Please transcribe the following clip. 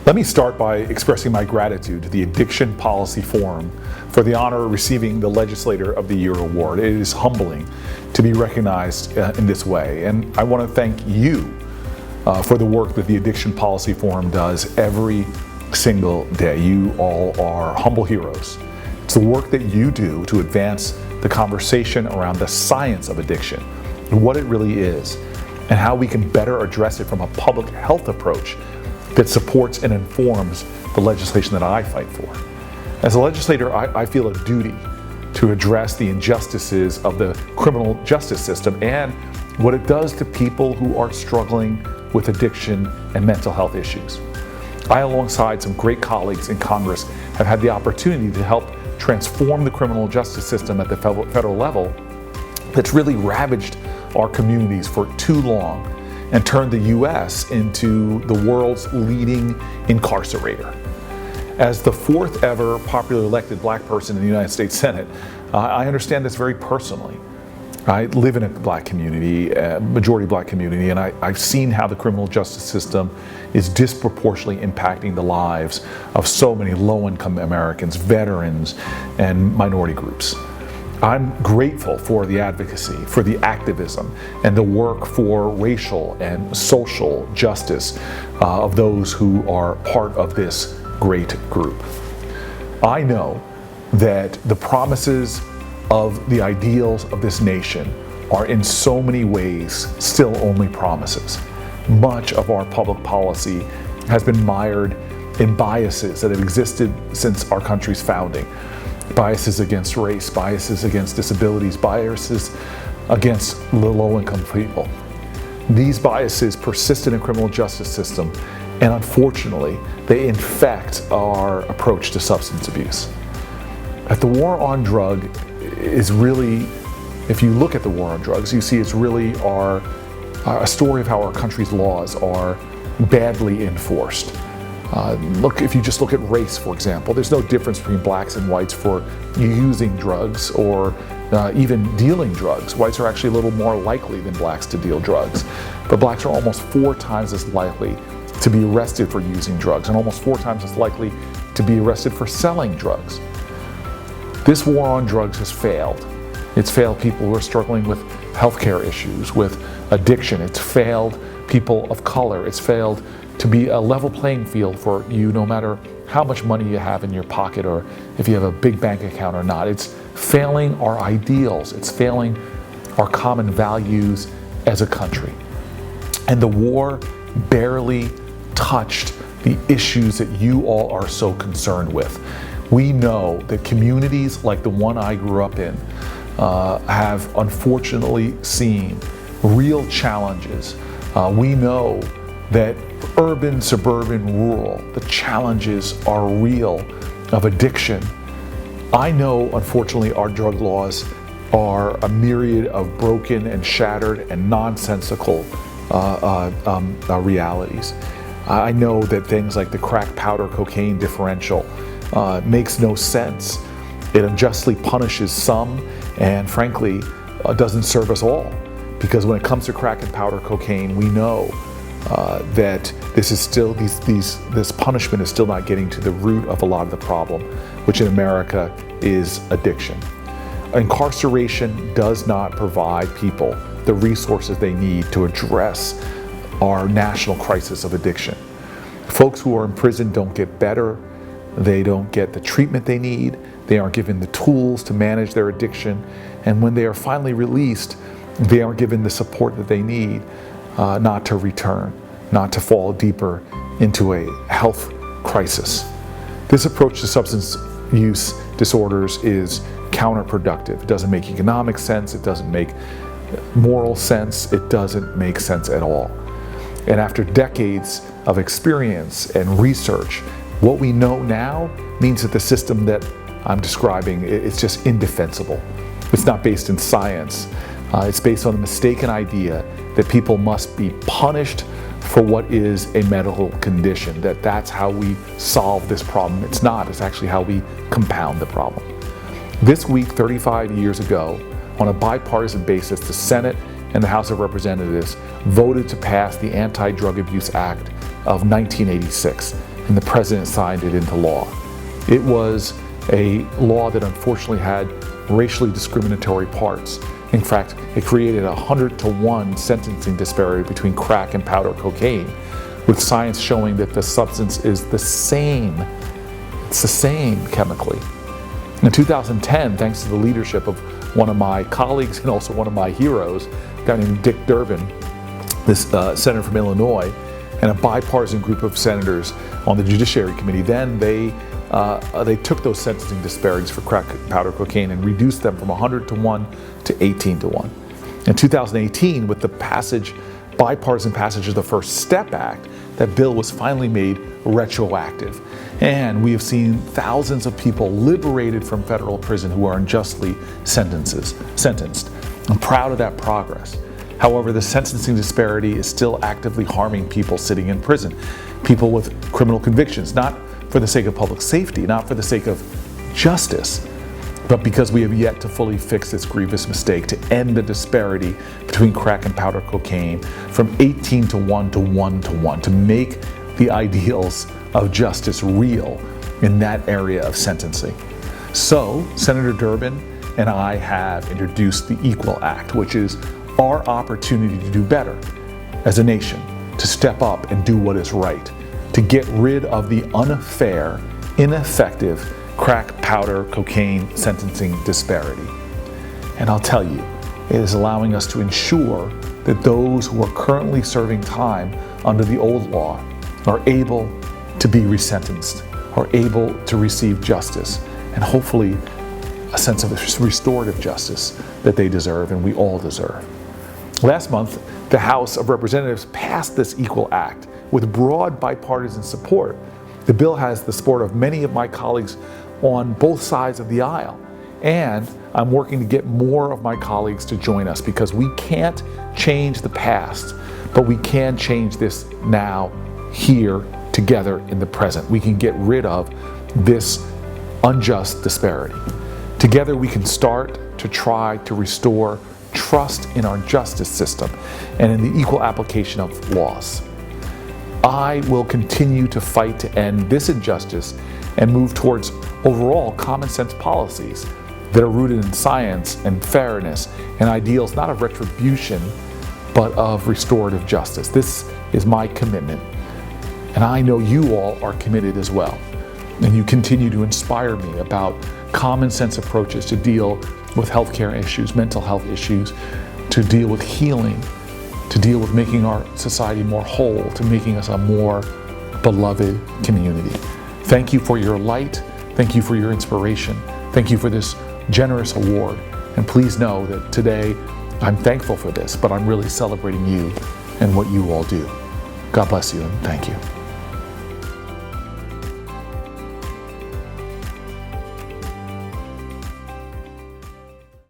Let me start by expressing my gratitude to the Addiction Policy Forum for the honor of receiving the Legislator of the Year award. It is humbling to be recognized in this way, and I want to thank you for the work that the Addiction Policy Forum does every single day. You all are humble heroes. It's the work that you do to advance the conversation around the science of addiction, and what it really is, and how we can better address it from a public health approach that supports and informs the legislation that I fight for. As a legislator, I feel a duty to address the injustices of the criminal justice system and what it does to people who are struggling with addiction and mental health issues. I, alongside some great colleagues in Congress, have had the opportunity to help transform the criminal justice system at the federal level that's really ravaged our communities for too long and turned the U.S. into the world's leading incarcerator. As the fourth ever popularly elected black person in the United States Senate, I understand this very personally. I live in a black community, a majority black community, and I've seen how the criminal justice system is disproportionately impacting the lives of so many low-income Americans, veterans, and minority groups. I'm grateful for the advocacy, for the activism, and the work for racial and social justice of those who are part of this great group. I know that the promises of the ideals of this nation are in so many ways still only promises. Much of our public policy has been mired in biases that have existed since our country's founding. Biases against race, biases against disabilities, biases against the low-income people. These biases persist in the criminal justice system, and unfortunately, they infect our approach to substance abuse. The war on drug is really, if you look at the war on drugs, you see it's really a story of how our country's laws are badly enforced. If you just look at race, for example, there's no difference between blacks and whites for using drugs or even dealing drugs. Whites are actually a little more likely than blacks to deal drugs, but blacks are almost 4 times as likely to be arrested for using drugs and almost 4 times as likely to be arrested for selling drugs. This war on drugs has failed. It's failed people who are struggling with healthcare issues, with addiction. It's failed people of color. It's failed to be a level playing field for you no matter how much money you have in your pocket or if you have a big bank account or not. It's failing our ideals. It's failing our common values as a country. And the war barely touched the issues that you all are so concerned with. We know that communities like the one I grew up in have unfortunately seen real challenges. We know that urban, suburban, rural, the challenges are real of addiction. I know, unfortunately, our drug laws are a myriad of broken and shattered and nonsensical realities. I know that things like the crack powder cocaine differential makes no sense. It unjustly punishes some and frankly doesn't serve us all. Because when it comes to crack and powder cocaine, we know that this is still this punishment is still not getting to the root of a lot of the problem, which in America is addiction. Incarceration does not provide people the resources they need to address our national crisis of addiction. Folks who are in prison don't get better. They don't get the treatment they need. They aren't given the tools to manage their addiction. And when they are finally released, they aren't given the support that they need not to return, not to fall deeper into a health crisis. This approach to substance use disorders is counterproductive. It doesn't make economic sense. It doesn't make moral sense. It doesn't make sense at all. And after decades of experience and research, what we know now means that the system that I'm describing is just indefensible. It's not based in science. It's based on the mistaken idea that people must be punished for what is a medical condition, that's how we solve this problem. It's not. It's actually how we compound the problem. This week, 35 years ago, on a bipartisan basis, the Senate and the House of Representatives voted to pass the Anti-Drug Abuse Act of 1986. and the president signed it into law. It was a law that unfortunately had racially discriminatory parts. In fact, it created a 100-to-1 sentencing disparity between crack and powder cocaine, with science showing that the substance is the same. It's the same chemically. In 2010, thanks to the leadership of one of my colleagues and also one of my heroes, a guy named Dick Durbin, this senator from Illinois, and a bipartisan group of senators on the Judiciary Committee, then they took those sentencing disparities for crack powder cocaine and reduced them from 100-to-1 to 18-to-1. In 2018, with the bipartisan passage of the First Step Act, that bill was finally made retroactive. And we have seen thousands of people liberated from federal prison who are unjustly sentenced. I'm proud of that progress. However, the sentencing disparity is still actively harming people sitting in prison, people with criminal convictions, not for the sake of public safety, not for the sake of justice, but because we have yet to fully fix this grievous mistake to end the disparity between crack and powder cocaine from 18-to-1 to 1-to-1, to make the ideals of justice real in that area of sentencing. So, Senator Durbin and I have introduced the Equal Act, which is our opportunity to do better as a nation, to step up and do what is right, to get rid of the unfair, ineffective crack, powder, cocaine sentencing disparity. And I'll tell you, it is allowing us to ensure that those who are currently serving time under the old law are able to be resentenced, are able to receive justice, and hopefully a sense of restorative justice that they deserve and we all deserve. Last month, the House of Representatives passed this Equal Act with broad bipartisan support. The bill has the support of many of my colleagues on both sides of the aisle. And I'm working to get more of my colleagues to join us, because we can't change the past, but we can change this now, here, together in the present. We can get rid of this unjust disparity. Together we can start to try to restore trust in our justice system and in the equal application of laws. I will continue to fight to end this injustice and move towards overall common sense policies that are rooted in science and fairness and ideals not of retribution, but of restorative justice. This is my commitment, and I know you all are committed as well. And you continue to inspire me about common sense approaches to deal with healthcare issues, mental health issues, to deal with healing, to deal with making our society more whole, to making us a more beloved community. Thank you for your light. Thank you for your inspiration. Thank you for this generous award. And please know that today I'm thankful for this, but I'm really celebrating you and what you all do. God bless you, and thank you.